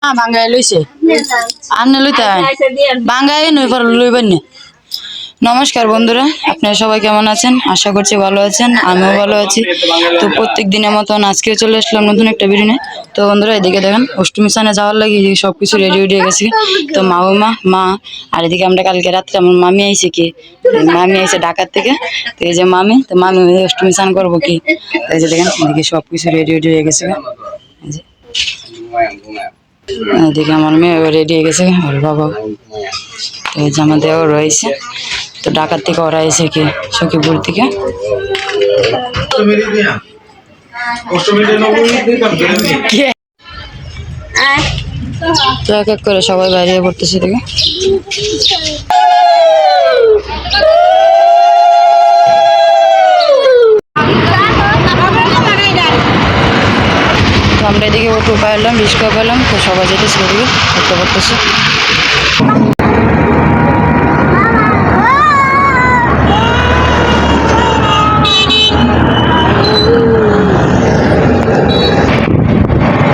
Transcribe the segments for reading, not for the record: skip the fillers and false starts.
বাঙ্গাই লইছে আনে লইতে বাঙ্গাই নই পর লইবেন না। নমস্কার বন্ধুরা, আপনারা সবাই কেমন আছেন? আশা করছি ভালো আছেন, আমিও ভালো আছি। তো প্রত্যেক দিনের মতন আজকেও চলে আসলাম নতুন একটা ভিডিও নিয়ে। তো বন্ধুরা এদিকে দেখেন অষ্টমী স্থানে যাওয়ার লাগে সবকিছু রেডি হয়ে গেছে। তো মা আর এদিকে আমরা কালকে রাত্রে আমার মামি আইছে মামি আইছে ঢাকার থেকে। তো এই যে মামি অষ্টমী স্নান করবো কি, এই যে দেখেন এদিকে সবকিছু রেডি হয়ে গেছে। এদিকে আমার মেয়ে রেডি হয়ে গেছে, ওর বাবা এই যে আমাদেরও রয়েছে। তো ঢাকার থেকে ওরা এসে সখীপুর থেকে। তো এক এক করে সবাই বাইরে পড়তেছে দেখে। আমরা এদিকে অটো পাইলাম, রিক্সা পাইলাম, তো সবাই যেতেছে এদিকে করতে করতেছে।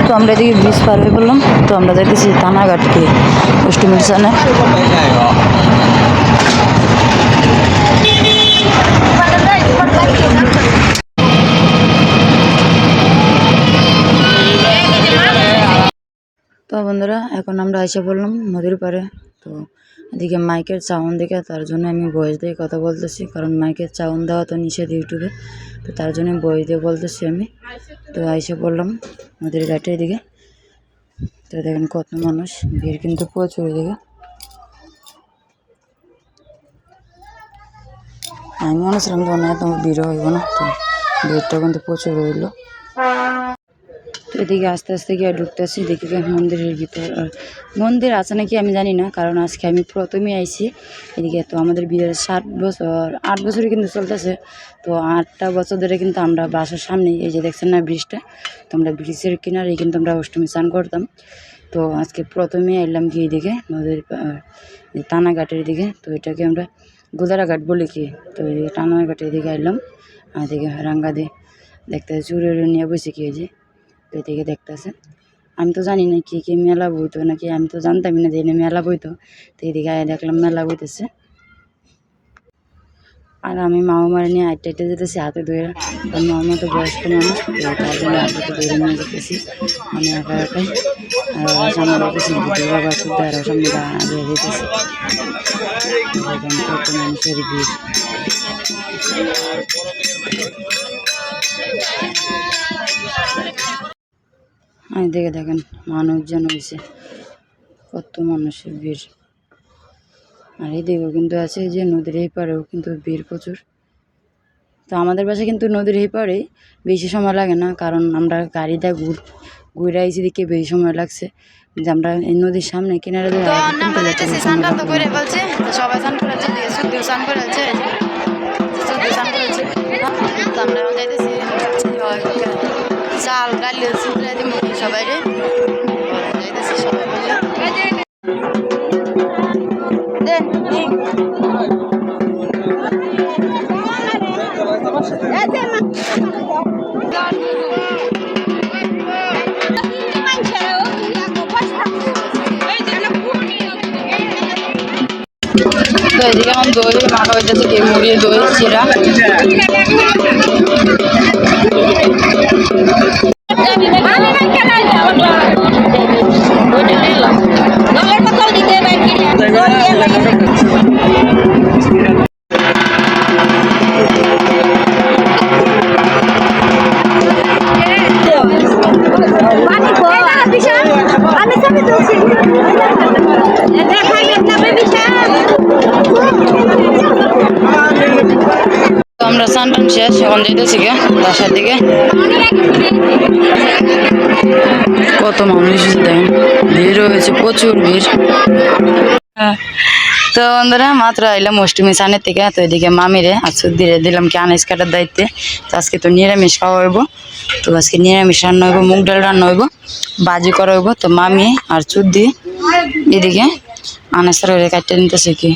তো আমরা এদিকে ব্রিজ পার হয়ে পড়লাম। তো আমরা যাইতেছি থানাঘাট দিয়ে অষ্টমীর স্থানে। তো বন্ধুরা এখন আমরা এসে পড়লাম নদীর পাড়ে। তো এদিকে মাইকের সাউন্ড দেখে তার জন্য আমি ভয়েস দিয়ে কথা বলতেছি, কারণ মাইকের সাউন্ড দেওয়া তো নিষেধ ইউটিউবে। তো তার জন্য ভয়েস দিয়ে বলতেছি আমি। তো এসে পড়লাম নদীর ঘাটে এদিকে। তো দেখেন কত মানুষ, ভিড় কিন্তু প্রচুর এদিকে। আমি অনুসরণ করবো না, তোমার ভিড় হইব না, তো ভিড়টা কিন্তু প্রচুর হইল। তো এদিকে আস্তে আস্তে গিয়ে ঢুকতেছি, দেখি মন্দিরের ভিতর মন্দির আছে নাকি আমি জানি না, কারণ আজকে আমি প্রথমেই আইছি এদিকে। তো আমাদের বিয়ের 8 বছরই কিন্তু চলতেছে। তো 8টা বছর ধরে কিন্তু আমরা বাসার সামনে এই যে দেখছেন না ব্রিজটা, তো আমরা ব্রিজের কিনারে কিন্তু আমরা অষ্টমী স্নান করতাম। তো আজকে প্রথমেই এলাম কি এদিকে নদীর টানাঘাটের দিকে। তো এটাকে আমরা গোদারাঘাট বলি কি। তো এই টানাঘাটের দিকে এলাম, আর এদিকে রাঙ্গা দিয়ে দেখতে চুরি নিয়ে বসে কি যে। তো এদিকে দেখতেছে, আমি তো জানি না কি মেলা বইতো নাকি, আমি তো জানতামই না যে মেলা বইতো। তো এদিকে দেখলাম মেলা বইতেছে, আর আমি মামারে নিয়ে আইটে যেতেছি হাতে ধরে। কারণ মামা তো বয়স্ক মানুষ, তার জন্য হাতে ধরে নিয়ে যেতেছি আমি একা একাই। আর ওরা সামনে যেতেছি দুটো বাবা শুদ্ধ, আর সামনে আগে যেতেছি। কত মানুষের ভিড়। আমি দেখে দেখেন মানুষজন হয়েছে, কত মানুষের ভিড়। আর এইদিকেও কিন্তু আছে যে নদীর এই পাড়েও কিন্তু ভিড় প্রচুর। তো আমাদের বাসায় কিন্তু নদীর এই পাড়ে বেশি সময় লাগে না, কারণ আমরা গাড়িটা ঘুরে আইছি দিকে বেশি সময় লাগছে। যে আমরা এই নদীর সামনে কিনারে চাল গালি সবাই রে যাইতেছি সবাই তো এদিকে এখন দই মাখা হইতেছে, কি মুড়ি দই চিরা। আমরা স্নান শেষ, এখন যেতেছি গে বাসার দিকে। কত মানুষ দেখেন, ভিড় হয়েছে, প্রচুর ভিড়। তো বন্ধুরা মাত্র আইলাম অষ্টমী স্নানের থেকে। তো এদিকে মামিরে আর সুদ্দিরে দিলাম কি আনাজ কাটার দায়িত্বে। তো আজকে তো নিরামিষ খাওয়া হইব। তো আজকে নিরামিষ রান্না হইব, মুগ ডাল রান্না হইব, ভাজি করা হইব। তো মামি আর সুদ্দি এদিকে আনাজ কাটতে নিতেছে কি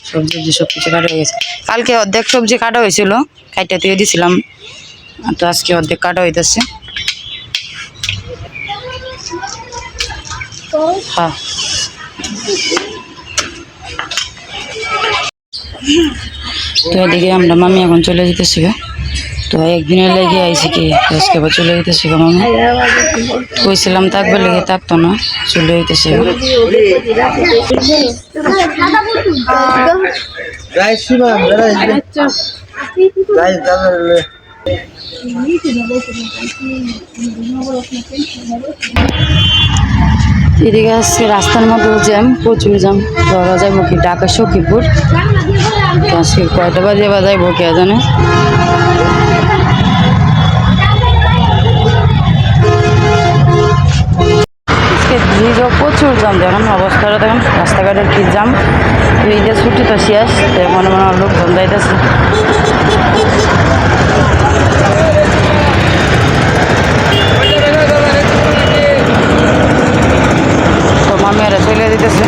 সবজি সব কিছু কাটা হয়ে গেছে। কালকে অর্ধেক সবজি কাটা হয়েছিল, কাটতে দিয়ে দিছিলাম। তো আজকে অর্ধেক কাটা হইতেছে। হ্যাঁ তো এদিকে আমরা মামি এখন চলে যেতেছি গা। তো একদিনের লেগে আইছি কি আজকে আবার চলে যেতেছি গা মামি। কইছিলাম থাকবে লেগে থাকতো না, চলে যেতেছি গা। এদিকে আজকে রাস্তার মধ্যে জ্যাম, প্রচুর জ্যাম। ধরা যাইব কি ঢাকা সখীপুর, আজকে কয়টা বাজে বাজাইব কে জানে। আজকে ব্রিজও প্রচুর জ্যাম, দেখেন অবস্থাটা দেখেন, রাস্তাঘাটের কি জ্যাম। ব্রিজের ছুটি তো শেষ, মনে মনে লোকজন যাইতেছে। তো মামিয়ারা চলে দিতেছে।